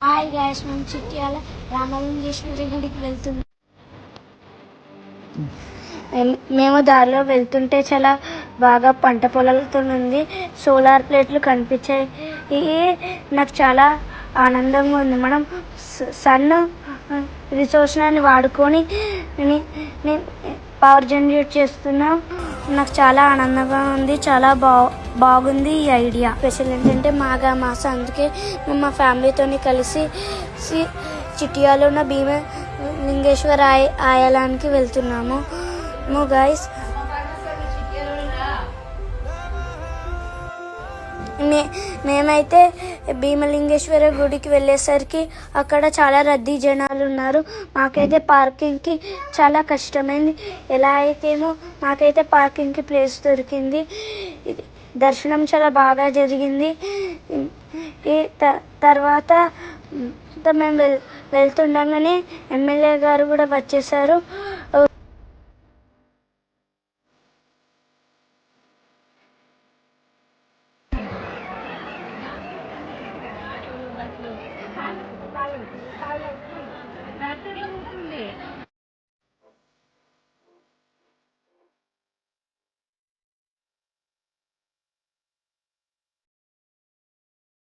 Hi guys, మేము చిట్యాల రామలింగేశ్వరి గుడికి వెళ్తున్నాం. మేము దారిలో వెళ్తుంటే చాలా బాగా పంట పొలాలతో ఉంది. సోలార్ ప్లేట్లు కనిపించాయి. నాకు చాలా ఆనందంగా ఉంది. మనం సన్ రిసోర్స్ని వాడుకొని పవర్ జనరేట్ చేస్తున్నాం. నాకు చాలా ఆనందంగా ఉంది. చాలా బాగుంది ఈ ఐడియా. స్పెషల్ ఏంటంటే మాఘ మాసం, అందుకే మేము మా ఫ్యామిలీతో కలిసి చిట్యాలో ఉన్న భీమలింగేశ్వర ఆలయానికి వెళ్తున్నాము గైస్. మేమైతే భీమలింగేశ్వర గుడికి వెళ్ళేసరికి అక్కడ చాలా రద్దీ జనాలు ఉన్నారు. మాకైతే పార్కింగ్కి చాలా కష్టమైంది. ఎలా అయితేమో మాకైతే పార్కింగ్కి ప్లేస్ దొరికింది. దర్శనం చాలా బాగా జరిగింది. ఈ తర్వాత మేము వెళ్తుండగానే ఎమ్మెల్యే గారు కూడా వచ్చేసారు.